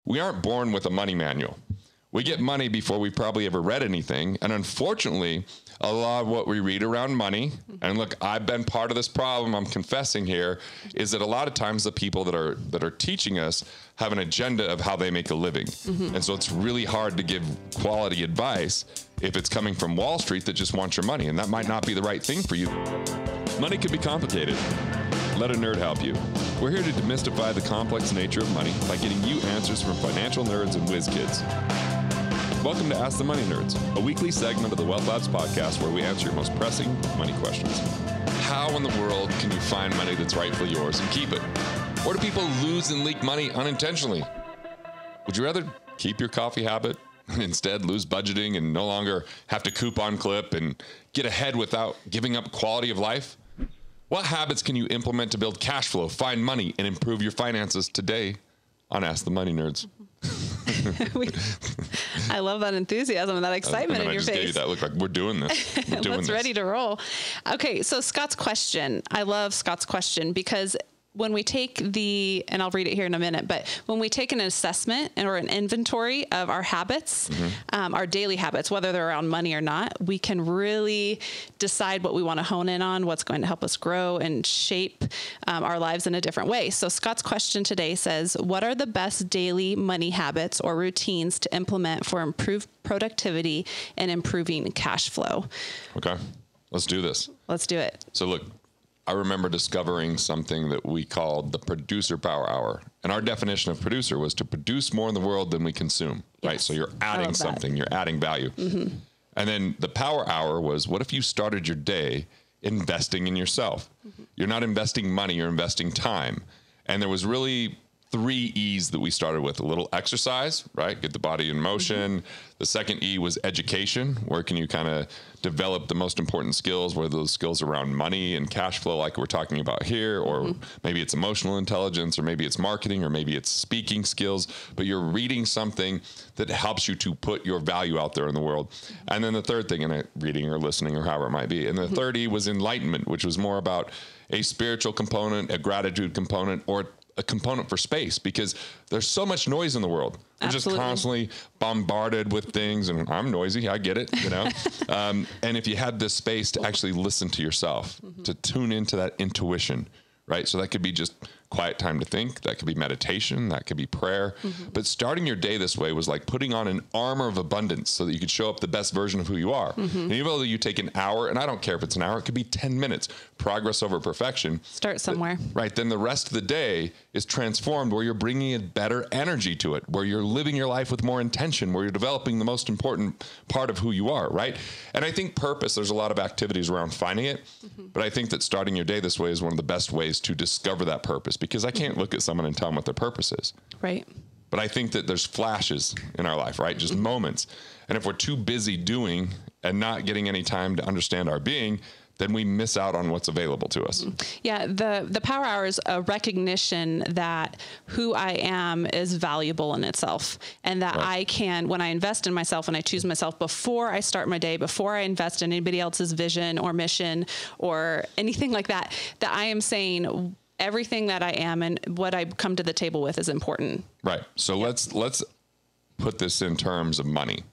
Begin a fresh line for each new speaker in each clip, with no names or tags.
we aren't born with a money manual. We get money before we probably ever read anything. And unfortunately, a lot of what we read around money, and look, I've been part of this problem, I'm confessing here, is that a lot of times the people that are teaching us have an agenda of how they make a living. And so it's really hard to give quality advice if it's coming from Wall Street that just wants your money, and that might not be the right thing for you. Money can be complicated. Let a nerd help you. We're here to demystify the complex nature of money by getting you answers from financial nerds and whiz kids. Welcome to Ask the Money Nerds, a weekly segment of the Wealth Labs podcast where we answer your most pressing money questions. How in the world can you find money that's rightfully yours and keep it? Or do people lose and leak money unintentionally? Would you rather keep your coffee habit and instead lose budgeting and no longer have to coupon clip and get ahead without giving up quality of life? What habits can you implement to build cash flow, find money, and improve your finances today on Ask the Money Nerds?
I love that enthusiasm and that excitement in your face. I just gave you that
look like we're doing this. We're doing
Let's ready to roll. Okay, so Scott's question. I love Scott's question because when we take and I'll read it here in a minute, but when we take an assessment or an inventory of our habits, our daily habits, whether they're around money or not, we can really decide what we want to hone in on, what's going to help us grow and shape our lives in a different way. So Scott's question today says, what are the best daily money habits or routines to implement for improved productivity and improving cash flow?
Okay, let's do this.
Let's do it.
So look, I remember discovering something that we called the producer power hour. And our definition of producer was to produce more in the world than we consume, right? So you're adding something, you're adding value. And then the power hour was, what if you started your day investing in yourself? You're not investing money, you're investing time. And there was really 3 E's that we started with. A little exercise, right? Get the body in motion. The second E was education. Where can you kind of develop the most important skills, whether those skills around money and cash flow like we're talking about here, or maybe it's emotional intelligence, or maybe it's marketing, or maybe it's speaking skills, but you're reading something that helps you to put your value out there in the world. And then the third thing, and reading or listening or however it might be. And the third E was enlightenment, which was more about a spiritual component, a gratitude component, or a component for space, because there's so much noise in the world. We're just constantly bombarded with things, and I'm noisy. I get it, you know. And if you had this space to actually listen to yourself, to tune into that intuition, right? So that could be just quiet time to think. That could be meditation. That could be prayer. But starting your day this way was like putting on an armor of abundance so that you could show up the best version of who you are. And even though you take an hour, and I don't care if it's an hour, it could be 10 minutes, progress over perfection.
Start somewhere.
Right. Then the rest of the day is transformed where you're bringing a better energy to it, where you're living your life with more intention, where you're developing the most important part of who you are. Right. And I think purpose, there's a lot of activities around finding it. But I think that starting your day this way is one of the best ways to discover that purpose, because I can't look at someone and tell them what their purpose is.
Right.
But I think that there's flashes in our life, right? Just moments. And if we're too busy doing and not getting any time to understand our being, then we miss out on what's available to us.
Yeah, the power hour is a recognition that who I am is valuable in itself, and that I can, when I invest in myself and I choose myself before I start my day, before I invest in anybody else's vision or mission or anything like that, that I am saying everything that I am and what I come to the table with is important.
Right. So let's put this in terms of money.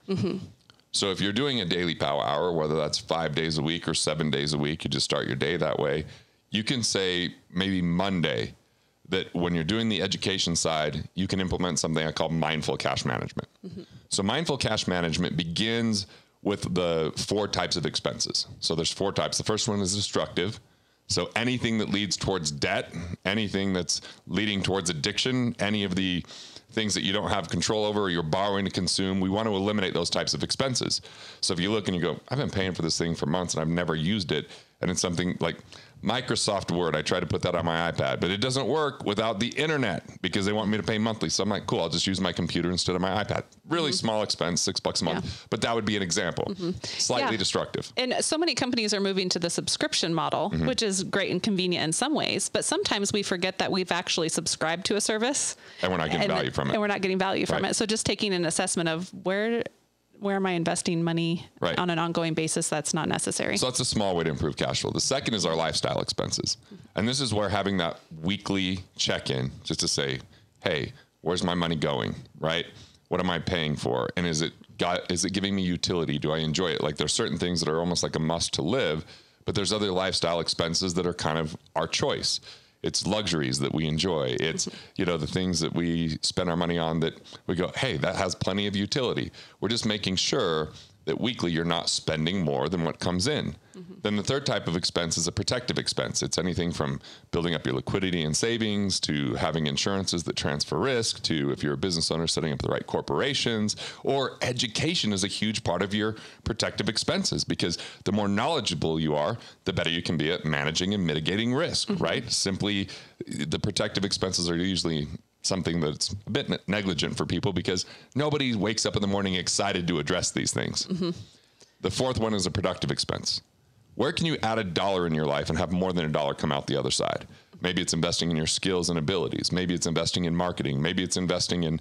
So if you're doing a daily power hour, whether that's 5 days a week or 7 days a week, you just start your day that way. You can say maybe Monday that when you're doing the education side, you can implement something I call mindful cash management. So mindful cash management begins with the 4 types of expenses. So there's 4 types. The first one is destructive. So anything that leads towards debt, anything that's leading towards addiction, any of the things that you don't have control over or you're borrowing to consume, we want to eliminate those types of expenses. So if you look and you go, I've been paying for this thing for months and I've never used it, and it's something like Microsoft Word, I try to put that on my iPad, but it doesn't work without the internet because they want me to pay monthly. So I'm like, cool, I'll just use my computer instead of my iPad. Really small expense, $6 a month, but that would be an example. Slightly destructive.
And so many companies are moving to the subscription model, which is great and convenient in some ways, but sometimes we forget that we've actually subscribed to a service.
And we're not getting value from it.
And we're not getting value from it. So just taking an assessment of where am I investing money on an ongoing basis that's not necessary?
So that's a small way to improve cash flow. The second is our lifestyle expenses. And this is where having that weekly check-in just to say, hey, Where's my money going, right? What am I paying for? And is it giving me utility? Do I enjoy it? Like there's certain things that are almost like a must to live, but there's other lifestyle expenses that are kind of our choice. It's luxuries that we enjoy. It's, the things that we spend our money on that we go, hey, that has plenty of utility. We're just making sure that weekly you're not spending more than what comes in. Then the third type of expense is a protective expense. It's anything from building up your liquidity and savings to having insurances that transfer risk to, if you're a business owner, setting up the right corporations, or education is a huge part of your protective expenses, because the more knowledgeable you are, the better you can be at managing and mitigating risk, right? Simply, the protective expenses are usually something that's a bit negligent for people because nobody wakes up in the morning excited to address these things. The fourth one is a productive expense. Where can you add $1 in your life and have more than $1 come out the other side? Maybe it's investing in your skills and abilities. Maybe it's investing in marketing. Maybe it's investing in,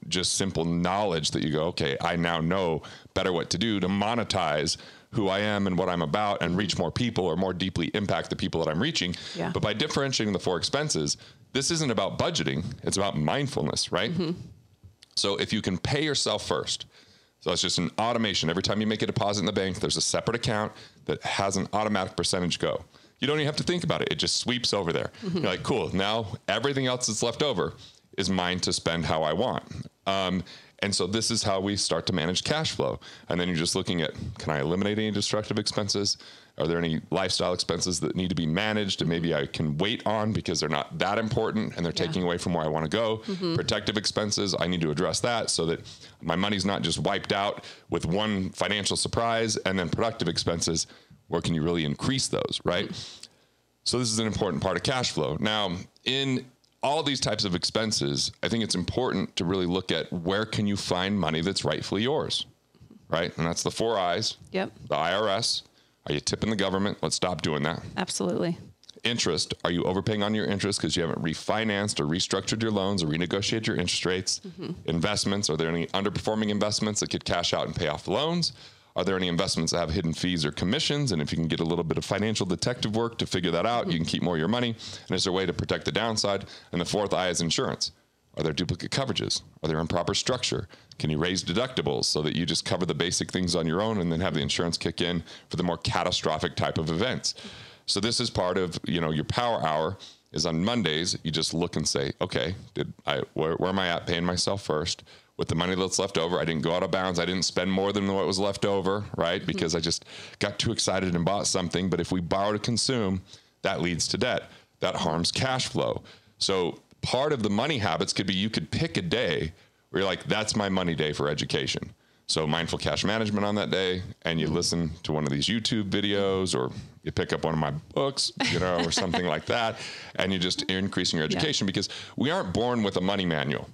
just simple knowledge that you go, okay, I now know better what to do to monetize who I am and what I'm about and reach more people or more deeply impact the people that I'm reaching. Yeah. But by differentiating the four expenses, this isn't about budgeting. It's about mindfulness, right? So if you can pay yourself first, so it's just an automation. Every time you make a deposit in the bank, there's a separate account that has an automatic percentage go. You don't even have to think about it. It just sweeps over there. You're like, cool. Now everything else that's left over is mine to spend how I want. And so this is how we start to manage cash flow. And then you're just looking at, can I eliminate any destructive expenses? Are there any lifestyle expenses that need to be managed and maybe I can wait on because they're not that important and they're taking away from where I want to go? Protective expenses, I need to address that so that my money's not just wiped out with one financial surprise. And then productive expenses, where can you really increase those, right? So this is an important part of cash flow. Now, in all these types of expenses, I think it's important to really look at where can you find money that's rightfully yours, right? And that's the 4 I's. Yep. The IRS. Are you tipping the government? Let's stop doing that.
Absolutely.
Interest. Are you overpaying on your interest because you haven't refinanced or restructured your loans or renegotiated your interest rates? Investments. Are there any underperforming investments that could cash out and pay off loans? Are there any investments that have hidden fees or commissions? And if you can get a little bit of financial detective work to figure that out, you can keep more of your money. And is there a way to protect the downside? And the 4th I is insurance. Are there duplicate coverages? Are there improper structure? Can you raise deductibles so that you just cover the basic things on your own and then have the insurance kick in for the more catastrophic type of events? So this is part of, your power hour is on Mondays. You just look and say, okay, where am I at paying myself first? With the money that's left over, I didn't go out of bounds. I didn't spend more than what was left over, right? Because I just got too excited and bought something. But if we borrow to consume, that leads to debt. That harms cash flow. So part of the money habits could be you could pick a day where you're like, that's my money day for education. So mindful cash management on that day, and you listen to one of these YouTube videos, or you pick up one of my books, or something like that, and you're just increasing your education because we aren't born with a money manual.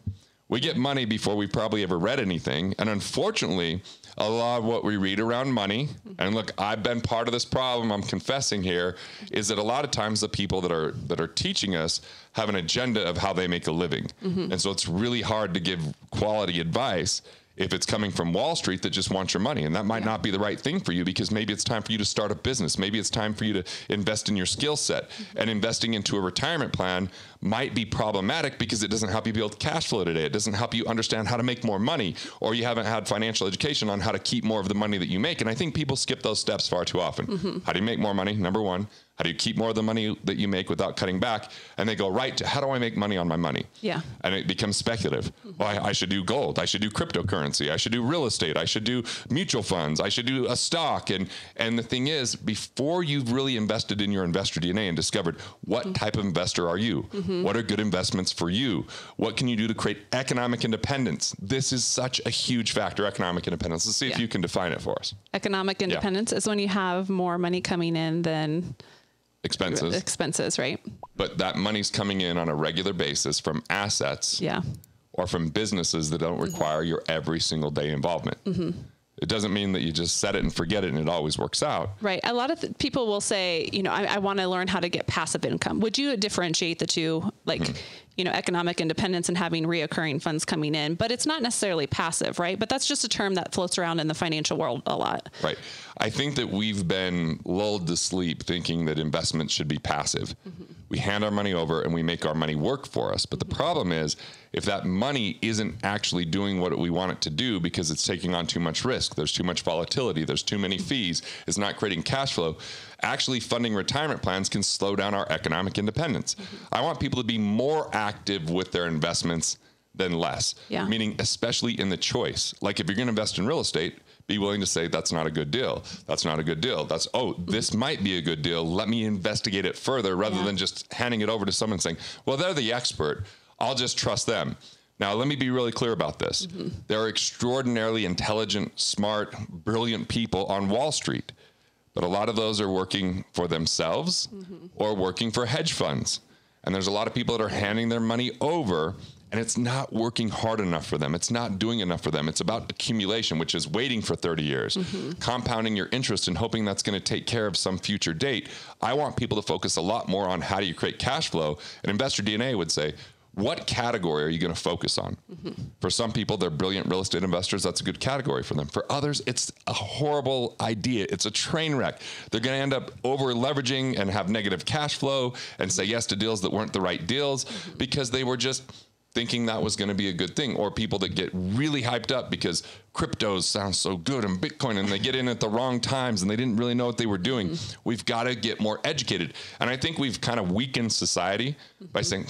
We get money before we probably ever read anything. And unfortunately, a lot of what we read around money, and look, I've been part of this problem, I'm confessing here, is that a lot of times the people that are teaching us have an agenda of how they make a living. And so it's really hard to give quality advice if it's coming from Wall Street that just wants your money. And that might not be the right thing for you, because maybe it's time for you to start a business. Maybe it's time for you to invest in your skill set. And investing into a retirement plan might be problematic because it doesn't help you build cash flow today. It doesn't help you understand how to make more money, or you haven't had financial education on how to keep more of the money that you make. And I think people skip those steps far too often. How do you make more money? Number one. How do you keep more of the money that you make without cutting back? And they go right to, how do I make money on my money? Yeah. And it becomes speculative. Well, I should do gold. I should do cryptocurrency. I should do real estate. I should do mutual funds. I should do a stock. And the thing is, before you've really invested in your investor DNA and discovered what type of investor are you? What are good investments for you? What can you do to create economic independence? This is such a huge factor, economic independence. Let's see if you can define it for us.
Economic independence is when you have more money coming in than expenses, right?
But that money's coming in on a regular basis from assets, or from businesses that don't require your every single day involvement. It doesn't mean that you just set it and forget it and it always works out.
Right. A lot of people will say, I want to learn how to get passive income. Would you differentiate the two like, economic independence and having reoccurring funds coming in, but it's not necessarily passive, right? But that's just a term that floats around in the financial world a lot.
Right. I think that we've been lulled to sleep thinking that investments should be passive. We hand our money over and we make our money work for us. But the problem is, if that money isn't actually doing what we want it to do because it's taking on too much risk, there's too much volatility, there's too many fees, it's not creating cash flow, actually funding retirement plans can slow down our economic independence. I want people to be more active with their investments than less, meaning especially in the choice. Like if you're going to invest in real estate, be willing to say, that's not a good deal. That's not a good deal. That's, this might be a good deal. Let me investigate it further rather than just handing it over to someone saying, well, they're the expert. I'll just trust them. Now, let me be really clear about this. There are extraordinarily intelligent, smart, brilliant people on Wall Street, but a lot of those are working for themselves or working for hedge funds. And there's a lot of people that are handing their money over and it's not working hard enough for them. It's not doing enough for them. It's about accumulation, which is waiting for 30 years, compounding your interest and hoping that's going to take care of some future date. I want people to focus a lot more on how do you create cash flow. And Investor DNA would say, what category are you going to focus on? For some people, they're brilliant real estate investors. That's a good category for them. For others, it's a horrible idea. It's a train wreck. They're going to end up over leveraging and have negative cash flow and say yes to deals that weren't the right deals because they were just thinking that was going to be a good thing, or people that get really hyped up because cryptos sound so good and Bitcoin, and they get in at the wrong times and they didn't really know what they were doing. We've got to get more educated. And I think we've kind of weakened society by saying,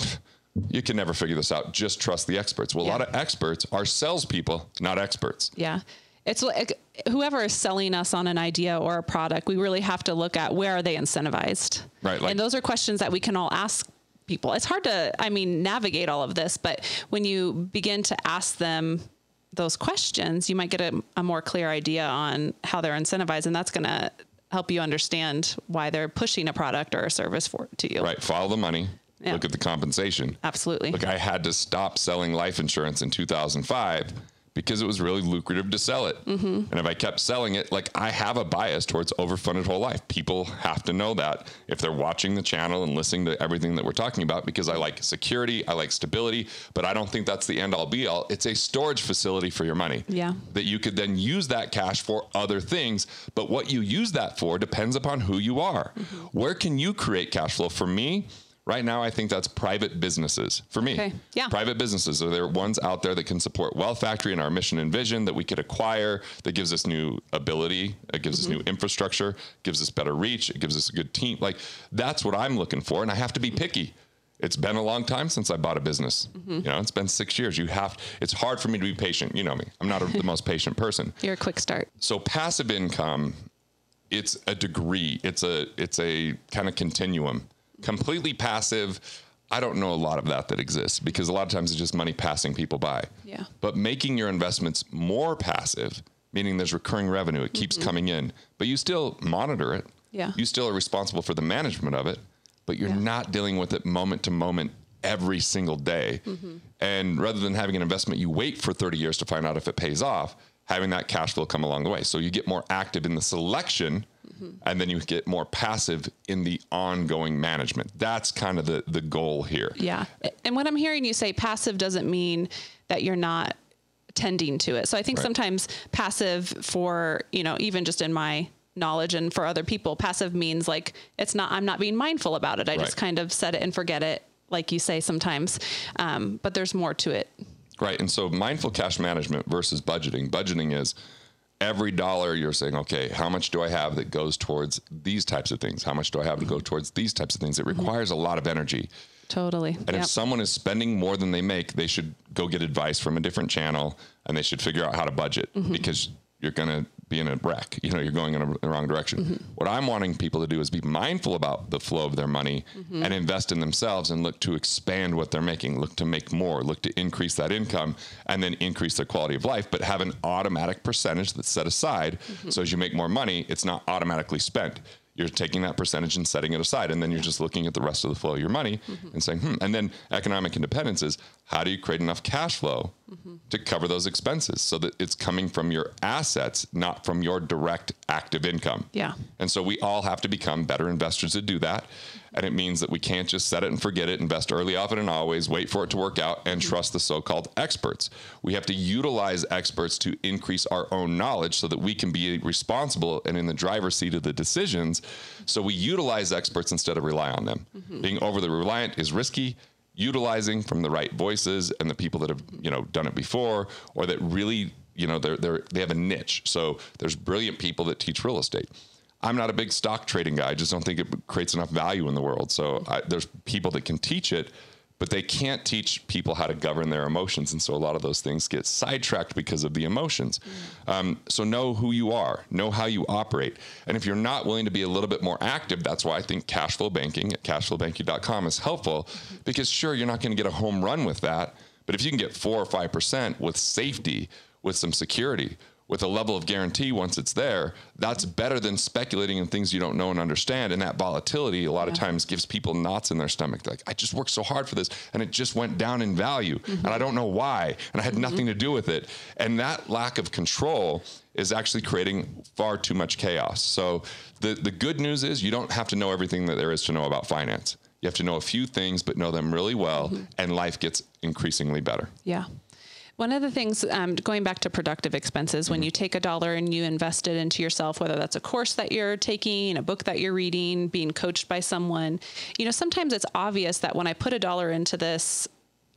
you can never figure this out. Just trust the experts. Well, a lot of experts are salespeople, not experts.
Yeah. It's like whoever is selling us on an idea or a product, we really have to look at where are they incentivized? Right. And those are questions that we can all ask people. It's hard to, navigate all of this, but when you begin to ask them those questions, you might get a more clear idea on how they're incentivized. And that's going to help you understand why they're pushing a product or a service to you.
Right. Follow the money. Yeah. Look at the compensation.
Absolutely.
Look, I had to stop selling life insurance in 2005 because it was really lucrative to sell it. And if I kept selling it, I have a bias towards overfunded whole life. People have to know that if they're watching the channel and listening to everything that we're talking about, because I like security, I like stability, but I don't think that's the end all be all. It's a storage facility for your money. Yeah. That you could then use that cash for other things. But what you use that for depends upon who you are. Where can you create cash flow? For me, right now, I think that's private businesses for me. Okay. Yeah. Private businesses are there ones out there that can support Wealth Factory and our mission and vision that we could acquire, that gives us new ability, it gives us new infrastructure, gives us better reach, it gives us a good team. That's what I'm looking for. And I have to be picky. It's been a long time since I bought a business. It's been 6 years. It's hard for me to be patient. You know me. I'm not the most patient person.
You're a quick start.
So passive income, it's a degree. It's a kind of continuum. Completely passive, I don't know a lot of that exists because a lot of times it's just money passing people by. Yeah. But making your investments more passive, meaning there's recurring revenue, it keeps coming in, but you still monitor it. Yeah. You still are responsible for the management of it, but you're not dealing with it moment to moment every single day. And rather than having an investment, you wait for 30 years to find out if it pays off, having that cash flow come along the way. So you get more active in the selection and then you get more passive in the ongoing management. That's kind of the goal here. Yeah.
And what I'm hearing you say, passive doesn't mean that you're not tending to it. So I think sometimes passive for, even just in my knowledge and for other people, passive means I'm not being mindful about it. I just kind of set it and forget it, like you say sometimes. But there's more to it.
Right. And so mindful cash management versus budgeting. Budgeting is every dollar you're saying, okay, how much do I have that goes towards these types of things? How much do I have to go towards these types of things? It requires a lot of energy.
Totally.
And if someone is spending more than they make, they should go get advice from a different channel and they should figure out how to budget because you're going to be in a wreck. You're going in the wrong direction. What I'm wanting people to do is be mindful about the flow of their money and invest in themselves and look to expand what they're making, look to make more, look to increase that income and then increase their quality of life, but have an automatic percentage that's set aside. So as you make more money, it's not automatically spent. You're taking that percentage and setting it aside. And then you're just looking at the rest of the flow of your money and saying, And then economic independence is how do you create enough cash flow to cover those expenses so that it's coming from your assets, not from your direct active income. Yeah. And so we all have to become better investors to do that. And it means that we can't just set it and forget it, invest early, often, and always, wait for it to work out, and trust the so-called experts. We have to utilize experts to increase our own knowledge so that we can be responsible and in the driver's seat of the decisions. So we utilize experts instead of rely on them. Being overly reliant is risky. Utilizing from the right voices and the people that have, done it before, or that really, they have a niche. So there's brilliant people that teach real estate. I'm not a big stock trading guy. I just don't think it creates enough value in the world. So there's people that can teach it, but they can't teach people how to govern their emotions. And so a lot of those things get sidetracked because of the emotions. So know who you are, know how you operate. And if you're not willing to be a little bit more active, that's why I think cash flow banking at cashflowbanking.com is helpful, because sure, you're not going to get a home run with that. But if you can get 4 or 5% with safety, with some security, with a level of guarantee once it's there, that's better than speculating in things you don't know and understand. And that volatility a lot of times gives people knots in their stomach. They're like, I just worked so hard for this and it just went down in value and I don't know why. And I had nothing to do with it. And that lack of control is actually creating far too much chaos. So the good news is you don't have to know everything that there is to know about finance. You have to know a few things, but know them really well, and life gets increasingly better.
Yeah. One of the things, going back to productive expenses, when you take $1 and you invest it into yourself, whether that's a course that you're taking, a book that you're reading, being coached by someone, sometimes it's obvious that when I put $1 into this,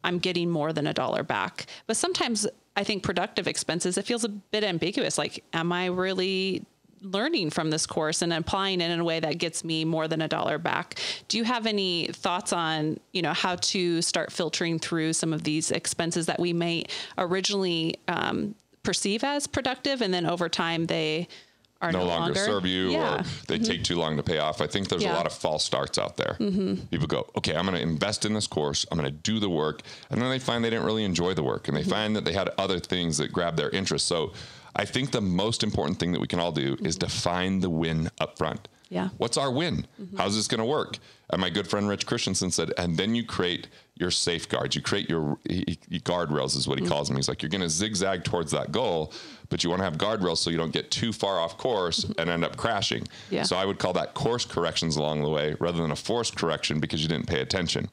I'm getting more than $1 back. But sometimes I think productive expenses, it feels a bit ambiguous. Like, am I really learning from this course and applying it in a way that gets me more than $1 back? Do you have any thoughts on, how to start filtering through some of these expenses that we may originally perceive as productive, and then over time they are no longer
serve you, or they take too long to pay off? I think there's a lot of false starts out there. People go, okay, I'm going to invest in this course, I'm going to do the work, and then they find they didn't really enjoy the work, and they find that they had other things that grab their interest. So I think the most important thing that we can all do is define the win up front.
Yeah.
What's our win? How's this going to work? And my good friend Rich Christensen said, and then you create your safeguards. You create your guardrails is what he calls them. He's like, you're going to zigzag towards that goal, but you want to have guardrails so you don't get too far off course and end up crashing. Yeah. So I would call that course corrections along the way rather than a forced correction because you didn't pay attention.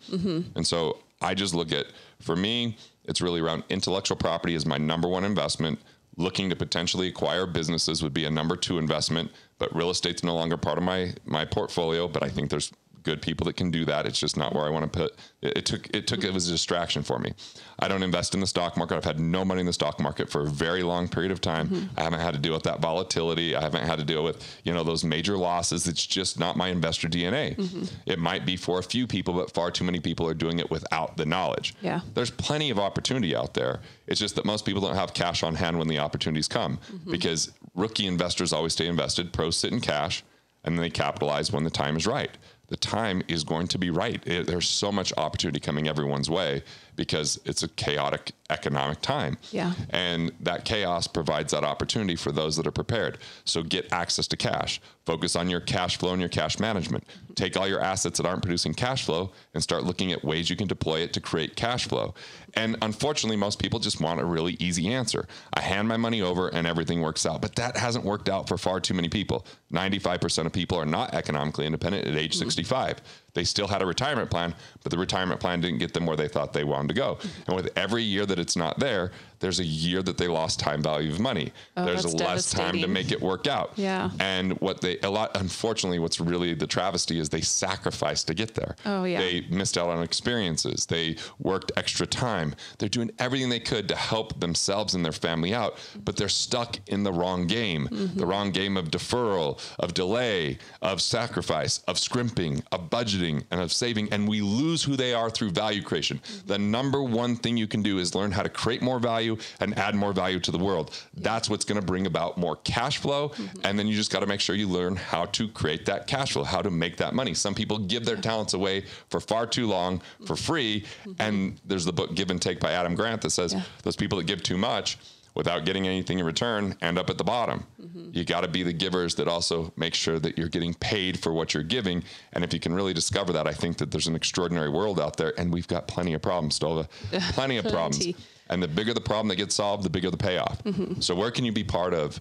And so I just look at, for me, it's really around intellectual property is my number one investment. Looking to potentially acquire businesses would be a number 2 investment, but real estate's no longer part of my portfolio, but I think there's good people that can do that. It's just not where I want to put it. It was a distraction for me. I don't invest in the stock market. I've had no money in the stock market for a very long period of time. I haven't had to deal with that volatility. I haven't had to deal with, those major losses. It's just not my investor DNA. It might be for a few people, but far too many people are doing it without the knowledge. Yeah. There's plenty of opportunity out there. It's just that most people don't have cash on hand when the opportunities come, because rookie investors always stay invested. Pros sit in cash and then they capitalize when the time is right. The time is going to be right. There's so much opportunity coming everyone's way because it's a chaotic economic time. Yeah. And that chaos provides that opportunity for those that are prepared. So get access to cash. Focus on your cash flow and your cash management. Take all your assets that aren't producing cash flow and start looking at ways you can deploy it to create cash flow. And unfortunately, most people just want a really easy answer. I hand my money over and everything works out. But that hasn't worked out for far too many people. 95% of people are not economically independent at age 65. They still had a retirement plan, but the retirement plan didn't get them where they thought they wanted to go. And with every year that it's not there, there's a year that they lost time value of money. There's less time to make it work out. Yeah. And unfortunately, what's really the travesty is they sacrificed to get there. Oh, yeah. They missed out on experiences. They worked extra time. They're doing everything they could to help themselves and their family out, but they're stuck in the wrong game. The wrong game of deferral, of delay, of sacrifice, of scrimping, of budgeting, and of saving. And we lose who they are through value creation. The number one thing you can do is learn how to create more value and add more value to the world. That's what's going to bring about more cash flow. And then you just got to make sure you learn how to create that cash flow, how to make that money. Some people give their talents away for far too long for free. And there's the book Give and Take by Adam Grant that says those people that give too much without getting anything in return end up at the bottom. You got to be the givers that also make sure that you're getting paid for what you're giving. And if you can really discover that, I think that there's an extraordinary world out there, and we've got plenty of problems, Stova. Plenty of problems. And the bigger the problem that gets solved, the bigger the payoff. So where can you be part of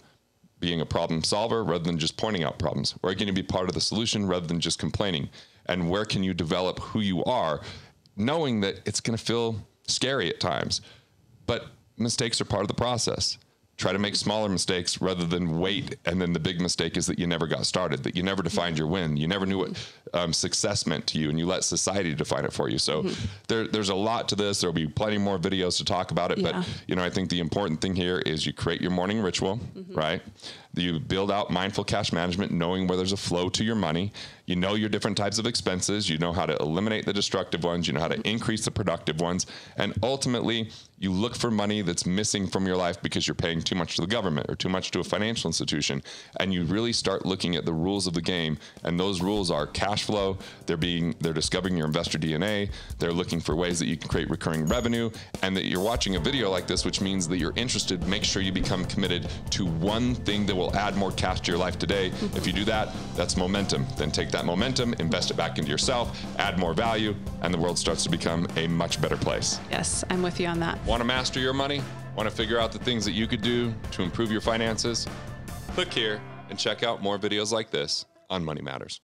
being a problem solver rather than just pointing out problems? Where can you be part of the solution rather than just complaining? and where can you develop who you are, knowing that it's going to feel scary at times, but mistakes are part of the process. Try to make smaller mistakes rather than wait. And then the big mistake is that you never got started, that you never defined your win. You never knew what success meant to you, and you let society define it for you. So there's a lot to this. There'll be plenty more videos to talk about it. But, I think the important thing here is you create your morning ritual, right? You build out mindful cash management, knowing where there's a flow to your money. You know your different types of expenses. You know how to eliminate the destructive ones. You know how to increase the productive ones. And ultimately, you look for money that's missing from your life because you're paying too much to the government or too much to a financial institution. And you really start looking at the rules of the game. And those rules are cash flow. They're discovering your investor DNA. They're looking for ways that you can create recurring revenue, and that you're watching a video like this, which means that you're interested. Make sure you become committed to one thing that will add more cash to your life today. If you do that, that's momentum. Then take that momentum, invest it back into yourself, add more value, and the world starts to become a much better place.
Yes, I'm with you on that.
Want to master your money? Want to figure out the things that you could do to improve your finances? Click here and check out more videos like this on Money Matters.